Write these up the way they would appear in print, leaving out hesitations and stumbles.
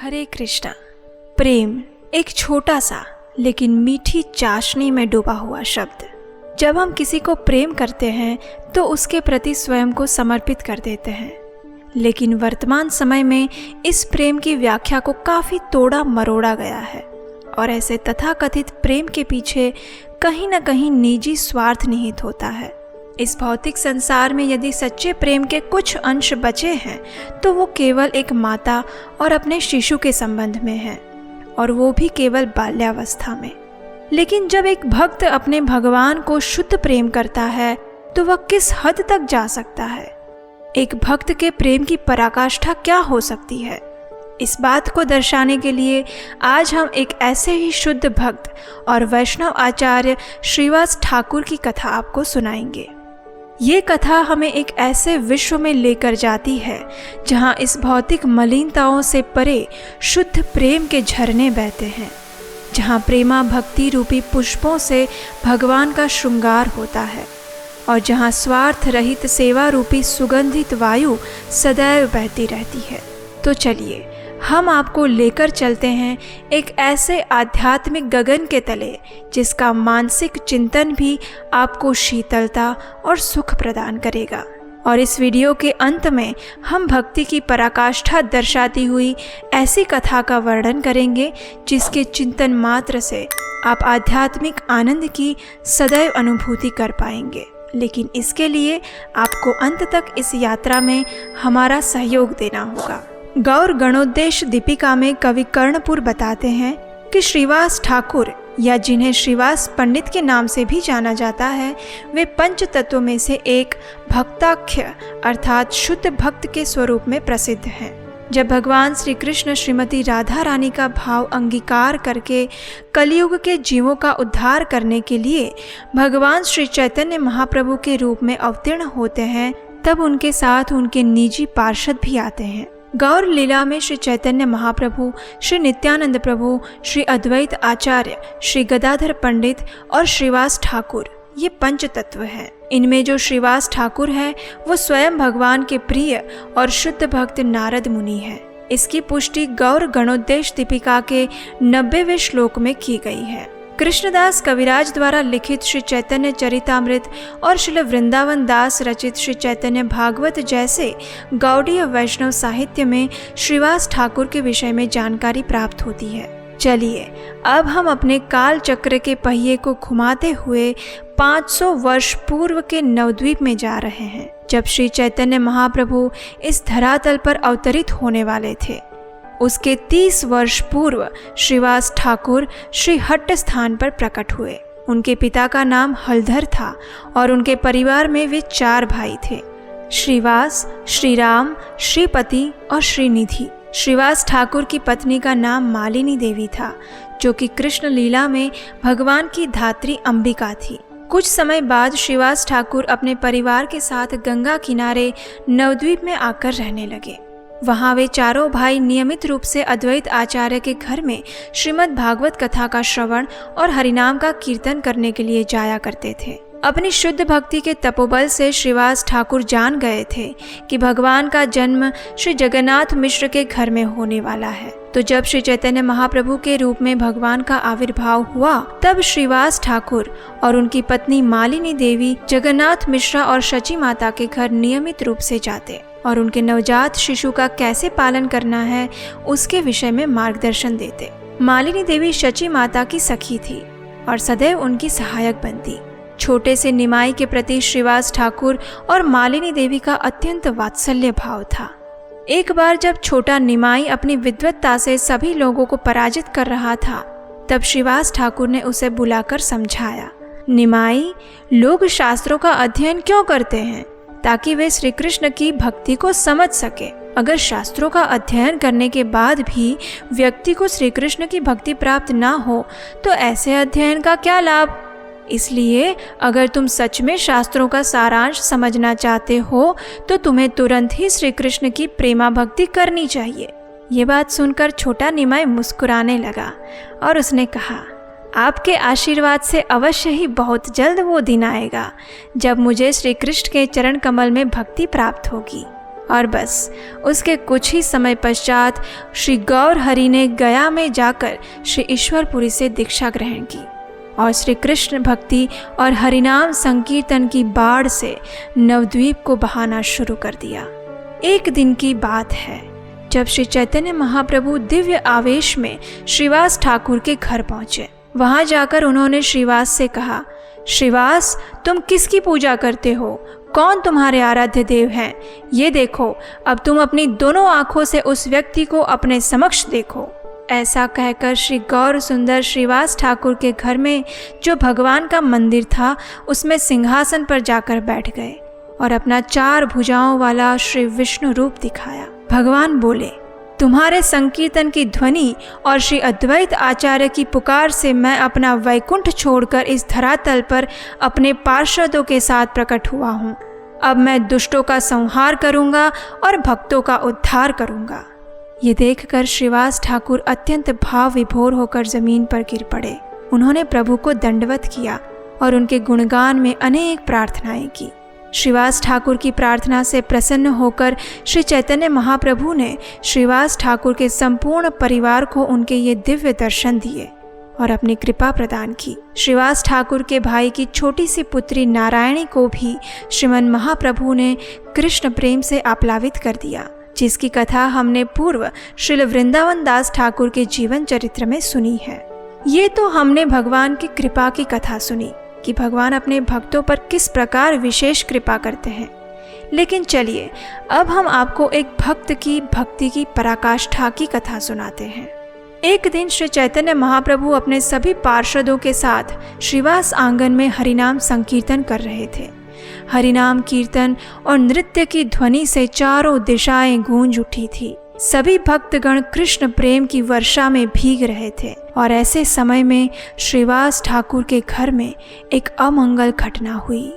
हरे कृष्णा। प्रेम एक छोटा सा लेकिन मीठी चाशनी में डूबा हुआ शब्द। जब हम किसी को प्रेम करते हैं तो उसके प्रति स्वयं को समर्पित कर देते हैं, लेकिन वर्तमान समय में इस प्रेम की व्याख्या को काफ़ी तोड़ा मरोड़ा गया है और ऐसे तथाकथित प्रेम के पीछे कहीं न कहीं निजी स्वार्थ निहित होता है। इस भौतिक संसार में यदि सच्चे प्रेम के कुछ अंश बचे हैं तो वो केवल एक माता और अपने शिशु के संबंध में है, और वो भी केवल बाल्यावस्था में। लेकिन जब एक भक्त अपने भगवान को शुद्ध प्रेम करता है तो वह किस हद तक जा सकता है? एक भक्त के प्रेम की पराकाष्ठा क्या हो सकती है? इस बात को दर्शाने के लिए आज हम एक ऐसे ही शुद्ध भक्त और वैष्णव आचार्य श्रीवास ठाकुर की कथा आपको सुनाएंगे। ये कथा हमें एक ऐसे विश्व में लेकर जाती है जहाँ इस भौतिक मलिनताओं से परे शुद्ध प्रेम के झरने बहते हैं, जहाँ प्रेमा भक्ति रूपी पुष्पों से भगवान का श्रृंगार होता है और जहाँ स्वार्थ रहित सेवा रूपी सुगंधित वायु सदैव बहती रहती है। तो चलिए हम आपको लेकर चलते हैं एक ऐसे आध्यात्मिक गगन के तले जिसका मानसिक चिंतन भी आपको शीतलता और सुख प्रदान करेगा। और इस वीडियो के अंत में हम भक्ति की पराकाष्ठा दर्शाती हुई ऐसी कथा का वर्णन करेंगे जिसके चिंतन मात्र से आप आध्यात्मिक आनंद की सदैव अनुभूति कर पाएंगे। लेकिन इसके लिए आपको अंत तक इस यात्रा में हमारा सहयोग देना होगा। गौर गणोद्देश दीपिका में कवि कर्णपुर बताते हैं कि श्रीवास ठाकुर, या जिन्हें श्रीवास पंडित के नाम से भी जाना जाता है, वे पंच तत्वों में से एक भक्ताख्य अर्थात शुद्ध भक्त के स्वरूप में प्रसिद्ध हैं। जब भगवान श्री कृष्ण श्रीमती राधा रानी का भाव अंगीकार करके कलयुग के जीवों का उद्धार करने के लिए भगवान श्री चैतन्य महाप्रभु के रूप में अवतीर्ण होते हैं, तब उनके साथ उनके निजी पार्षद भी आते हैं। गौर लीला में श्री चैतन्य महाप्रभु, श्री नित्यानंद प्रभु, श्री अद्वैत आचार्य, श्री गदाधर पंडित और श्रीवास ठाकुर, ये पंच तत्व हैं। इनमें जो श्रीवास ठाकुर है वो स्वयं भगवान के प्रिय और शुद्ध भक्त नारद मुनि है। इसकी पुष्टि गौर गणोद्देश दीपिका के 90वें श्लोक में की गई है। कृष्णदास कविराज द्वारा लिखित श्री चैतन्य चरितामृत और श्री वृंदावन दास रचित श्री चैतन्य भागवत जैसे गौड़ीय वैष्णव साहित्य में श्रीवास ठाकुर के विषय में जानकारी प्राप्त होती है। चलिए अब हम अपने काल चक्र के पहिए को घुमाते हुए 500 वर्ष पूर्व के नवद्वीप में जा रहे हैं, जब श्री चैतन्य महाप्रभु इस धरातल पर अवतरित होने वाले थे। उसके 30 वर्ष पूर्व श्रीवास ठाकुर श्री हट्ट स्थान पर प्रकट हुए। उनके पिता का नाम हलधर था और उनके परिवार में वे 4 भाई थे, श्रीवास, श्रीराम, श्रीपति और श्रीनिधि। श्रीवास ठाकुर की पत्नी का नाम मालिनी देवी था, जो कि कृष्ण लीला में भगवान की धात्री अंबिका थी। कुछ समय बाद श्रीवास ठाकुर अपने परिवार के साथ गंगा किनारे नवद्वीप में आकर रहने लगे। वहाँ वे 4 भाई नियमित रूप से अद्वैत आचार्य के घर में श्रीमद् भागवत कथा का श्रवण और हरिनाम का कीर्तन करने के लिए जाया करते थे। अपनी शुद्ध भक्ति के तपोबल से श्रीवास ठाकुर जान गए थे कि भगवान का जन्म श्री जगन्नाथ मिश्र के घर में होने वाला है। तो जब श्री चैतन्य महाप्रभु के रूप में भगवान का आविर्भाव हुआ, तब श्रीवास ठाकुर और उनकी पत्नी मालिनी देवी जगन्नाथ मिश्रा और शची माता के घर नियमित रूप से जाते और उनके नवजात शिशु का कैसे पालन करना है उसके विषय में मार्गदर्शन देते। मालिनी देवी शची माता की सखी थी और सदैव उनकी सहायक बनती। छोटे से निमाई के प्रति श्रीवास ठाकुर और मालिनी देवी का अत्यंत वात्सल्य भाव था। एक बार जब छोटा निमाई अपनी विद्वत्ता से सभी लोगों को पराजित कर रहा था, तब श्रीवास ठाकुर ने उसे बुलाकर समझाया, निमाई, लोग शास्त्रों का अध्ययन क्यों करते हैं? ताकि वे श्री कृष्ण की भक्ति को समझ सके। अगर शास्त्रों का अध्ययन करने के बाद भी व्यक्ति को श्री कृष्ण की भक्ति प्राप्त ना हो तो ऐसे अध्ययन का क्या लाभ? इसलिए अगर तुम सच में शास्त्रों का सारांश समझना चाहते हो तो तुम्हें तुरंत ही श्री कृष्ण की प्रेमा भक्ति करनी चाहिए। ये बात सुनकर छोटा निमाई मुस्कुराने लगा और उसने कहा, आपके आशीर्वाद से अवश्य ही बहुत जल्द वो दिन आएगा जब मुझे श्री कृष्ण के चरण कमल में भक्ति प्राप्त होगी और बस उसके कुछ ही समय पश्चात श्री गौर हरि ने गया में जाकर श्री ईश्वरपुरी से दीक्षा ग्रहण की और श्री कृष्ण भक्ति और हरिनाम संकीर्तन की बाढ़ से नवद्वीप को बहाना शुरू कर दिया। एक दिन की बात है जब श्री चैतन्य महाप्रभु दिव्य आवेश में श्रीवास ठाकुर के घर पहुंचे। वहां जाकर उन्होंने श्रीवास से कहा, श्रीवास, तुम किसकी पूजा करते हो? कौन तुम्हारे आराध्य देव हैं? ये देखो, अब तुम अपनी दोनों आंखों से उस व्यक्ति को अपने समक्ष देखो। ऐसा कहकर श्री गौर सुंदर श्रीवास ठाकुर के घर में जो भगवान का मंदिर था उसमें सिंहासन पर जाकर बैठ गए और अपना 4 भुजाओं वाला श्री विष्णु रूप दिखाया। भगवान बोले, तुम्हारे संकीर्तन की ध्वनि और श्री अद्वैत आचार्य की पुकार से मैं अपना वैकुंठ छोड़कर इस धरातल पर अपने पार्षदों के साथ प्रकट हुआ हूँ। अब मैं दुष्टों का संहार करूँगा और भक्तों का उद्धार करूँगा। ये देखकर श्रीवास ठाकुर अत्यंत भाव विभोर होकर जमीन पर गिर पड़े। उन्होंने प्रभु को दंडवत किया और उनके गुणगान में अनेक प्रार्थनाएं की। श्रीवास ठाकुर की प्रार्थना से प्रसन्न होकर श्री चैतन्य महाप्रभु ने श्रीवास ठाकुर के संपूर्ण परिवार को उनके ये दिव्य दर्शन दिए और अपनी कृपा प्रदान की। श्रीवास ठाकुर के भाई की छोटी सी पुत्री नारायणी को भी श्रीमन महाप्रभु ने कृष्ण प्रेम से आप्लावित कर दिया, जिसकी कथा हमने पूर्व श्रील वृंदावन दास ठाकुर के जीवन चरित्र में सुनी है। ये तो हमने भगवान की कृपा की कथा सुनी कि भगवान अपने भक्तों पर किस प्रकार विशेष कृपा करते हैं। लेकिन चलिए अब हम आपको एक भक्त की भक्ति की पराकाष्ठा की कथा सुनाते हैं। एक दिन श्री चैतन्य महाप्रभु अपने सभी पार्षदों के साथ श्रीवास आंगन में हरिनाम संकीर्तन कर रहे थे। हरिनाम कीर्तन और नृत्य की ध्वनि से चारों दिशाएं गूंज उठी थी। सभी भक्तगण कृष्ण प्रेम की वर्षा में भीग रहे थे और ऐसे समय में श्रीवास ठाकुर के घर में एक अमंगल घटना हुई।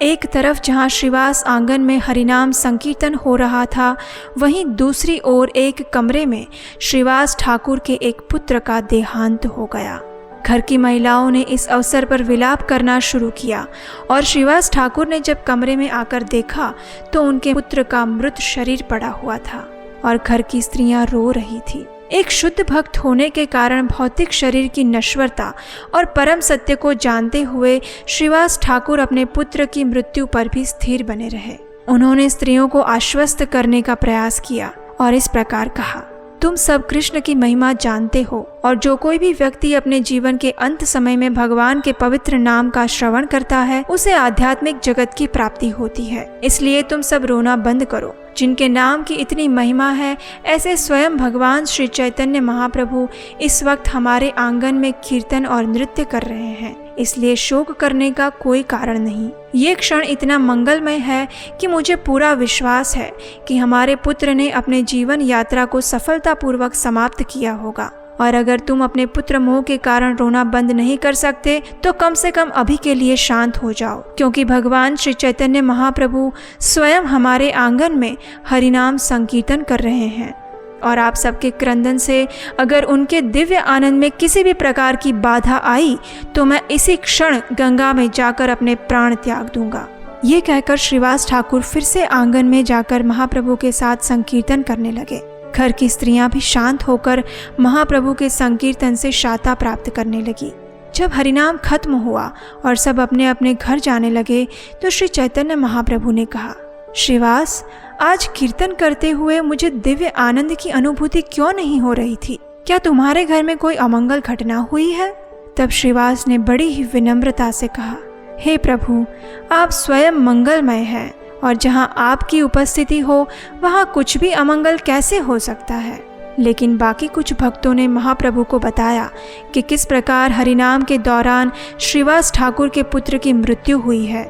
एक तरफ जहां श्रीवास आंगन में हरिनाम संकीर्तन हो रहा था, वहीं दूसरी ओर एक कमरे में श्रीवास ठाकुर के एक पुत्र का देहांत हो गया। घर की महिलाओं ने इस अवसर पर विलाप करना शुरू किया और श्रीवास ठाकुर ने जब कमरे में आकर देखा तो उनके पुत्र का मृत शरीर पड़ा हुआ था और घर की स्त्रियां रो रही थी। एक शुद्ध भक्त होने के कारण भौतिक शरीर की नश्वरता और परम सत्य को जानते हुए श्रीवास ठाकुर अपने पुत्र की मृत्यु पर भी स्थिर बने रहे। उन्होंने स्त्रियों को आश्वस्त करने का प्रयास किया और इस प्रकार कहा, तुम सब कृष्ण की महिमा जानते हो और जो कोई भी व्यक्ति अपने जीवन के अंत समय में भगवान के पवित्र नाम का श्रवण करता है उसे आध्यात्मिक जगत की प्राप्ति होती है। इसलिए तुम सब रोना बंद करो। जिनके नाम की इतनी महिमा है, ऐसे स्वयं भगवान श्री चैतन्य महाप्रभु इस वक्त हमारे आंगन में कीर्तन और नृत्य कर रहे हैं, इसलिए शोक करने का कोई कारण नहीं। ये क्षण इतना मंगलमय है कि मुझे पूरा विश्वास है कि हमारे पुत्र ने अपने जीवन यात्रा को सफलतापूर्वक समाप्त किया होगा। और अगर तुम अपने पुत्र मोह के कारण रोना बंद नहीं कर सकते तो कम से कम अभी के लिए शांत हो जाओ, क्योंकि भगवान श्री चैतन्य महाप्रभु स्वयं हमारे आंगन में हरिनाम संकीर्तन कर रहे हैं और आप सबके क्रंदन से अगर उनके दिव्य आनंद में किसी भी प्रकार की बाधा आई तो मैं इसी क्षण गंगा में जाकर अपने प्राण त्याग दूंगा। ये कहकर श्रीवास ठाकुर फिर से आंगन में जाकर महाप्रभु के साथ संकीर्तन करने लगे। घर की स्त्रियां भी शांत होकर महाप्रभु के संकीर्तन से शांता प्राप्त करने लगी। जब हरिनाम खत्म हुआ और सब अपने अपने घर जाने लगे तो श्री चैतन्य महाप्रभु ने कहा, श्रीवास, आज कीर्तन करते हुए मुझे दिव्य आनंद की अनुभूति क्यों नहीं हो रही थी? क्या तुम्हारे घर में कोई अमंगल घटना हुई है? तब श्रीवास ने बड़ी ही विनम्रता से कहा, हे प्रभु, आप स्वयं मंगलमय हैं और जहाँ आपकी उपस्थिति हो वहाँ कुछ भी अमंगल कैसे हो सकता है। लेकिन बाकी कुछ भक्तों ने महाप्रभु को बताया कि किस प्रकार हरिनाम के दौरान श्रीवास ठाकुर के पुत्र की मृत्यु हुई है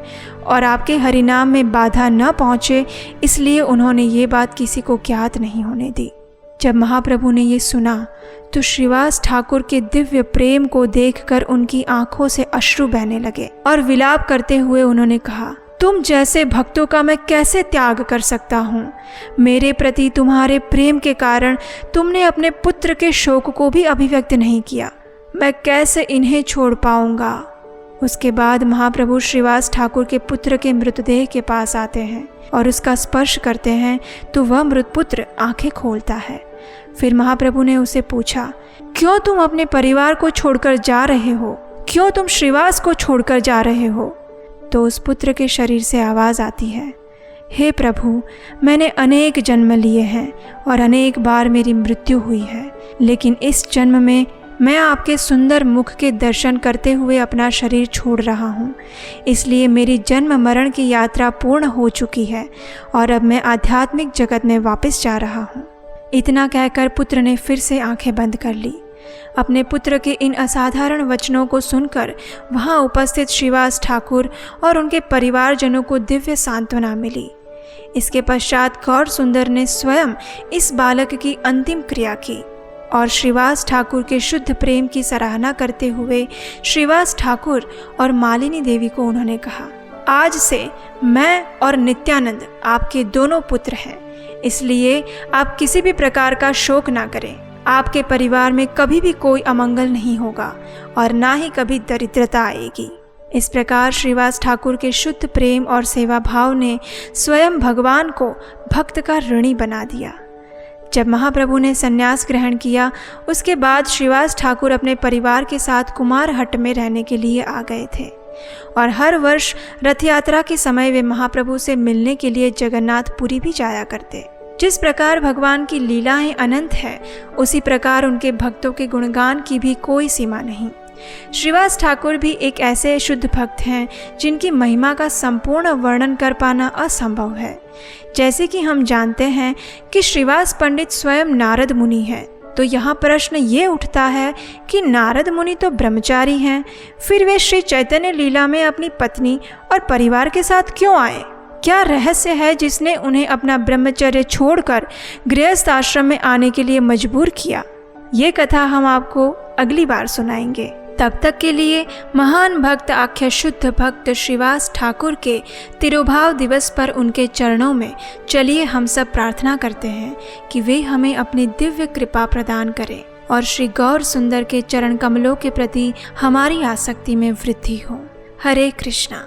और आपके हरिनाम में बाधा न पहुँचे, इसलिए उन्होंने ये बात किसी को ज्ञात नहीं होने दी। जब महाप्रभु ने ये सुना तो श्रीवास ठाकुर के दिव्य प्रेम को देखकर उनकी आंखों से अश्रु बहने लगे और विलाप करते हुए उन्होंने कहा, तुम जैसे भक्तों का मैं कैसे त्याग कर सकता हूँ? मेरे प्रति तुम्हारे प्रेम के कारण तुमने अपने पुत्र के शोक को भी अभिव्यक्त नहीं किया। मैं कैसे इन्हें छोड़ पाऊंगा? उसके बाद महाप्रभु श्रीवास ठाकुर के पुत्र के मृतदेह के पास आते हैं और उसका स्पर्श करते हैं तो वह मृत पुत्र आंखें खोलता है। फिर महाप्रभु ने उसे पूछा, क्यों तुम अपने परिवार को छोड़कर जा रहे हो? क्यों तुम श्रीवास को छोड़कर जा रहे हो? तो उस पुत्र के शरीर से आवाज़ आती है, हे प्रभु, मैंने अनेक जन्म लिए हैं और अनेक बार मेरी मृत्यु हुई है, लेकिन इस जन्म में मैं आपके सुंदर मुख के दर्शन करते हुए अपना शरीर छोड़ रहा हूँ। इसलिए मेरी जन्म मरण की यात्रा पूर्ण हो चुकी है और अब मैं आध्यात्मिक जगत में वापस जा रहा हूँ। इतना कहकर पुत्र ने फिर से आंखें बंद कर ली। अपने पुत्र के इन असाधारण वचनों को सुनकर वहाँ उपस्थित श्रीवास ठाकुर और उनके परिवारजनों को दिव्य सांत्वना मिली। इसके पश्चात गौर सुंदर ने स्वयं इस बालक की अंतिम क्रिया की और श्रीवास ठाकुर के शुद्ध प्रेम की सराहना करते हुए श्रीवास ठाकुर और मालिनी देवी को उन्होंने कहा, आज से मैं और नित्यानंद आपके दोनों पुत्र हैं, इसलिए आप किसी भी प्रकार का शोक ना करें। आपके परिवार में कभी भी कोई अमंगल नहीं होगा और ना ही कभी दरिद्रता आएगी। इस प्रकार श्रीवास ठाकुर के शुद्ध प्रेम और सेवा भाव ने स्वयं भगवान को भक्त का ऋणी बना दिया। जब महाप्रभु ने संन्यास ग्रहण किया, उसके बाद श्रीवास ठाकुर अपने परिवार के साथ कुमारहट्ट में रहने के लिए आ गए थे और हर वर्ष रथ यात्रा के समय वे महाप्रभु से मिलने के लिए जगन्नाथपुरी भी जाया करते। जिस प्रकार भगवान की लीलाएं अनंत है, उसी प्रकार उनके भक्तों के गुणगान की भी कोई सीमा नहीं। श्रीवास ठाकुर भी एक ऐसे शुद्ध भक्त हैं जिनकी महिमा का संपूर्ण वर्णन कर पाना असंभव है। जैसे कि हम जानते हैं कि श्रीवास पंडित स्वयं नारद मुनि हैं, तो यहाँ प्रश्न ये उठता है कि नारद मुनि तो ब्रह्मचारी हैं, फिर वे श्री चैतन्य लीला में अपनी पत्नी और परिवार के साथ क्यों आए? क्या रहस्य है जिसने उन्हें अपना ब्रह्मचर्य छोड़कर गृहस्थ आश्रम में आने के लिए मजबूर किया? ये कथा हम आपको अगली बार सुनाएंगे। तब तक के लिए महान भक्त आख्या शुद्ध भक्त श्रीवास ठाकुर के तिरुभाव दिवस पर उनके चरणों में चलिए हम सब प्रार्थना करते हैं कि वे हमें अपनी दिव्य कृपा प्रदान करें और श्री गौर सुंदर के चरण कमलों के प्रति हमारी आसक्ति में वृद्धि हो। हरे कृष्णा।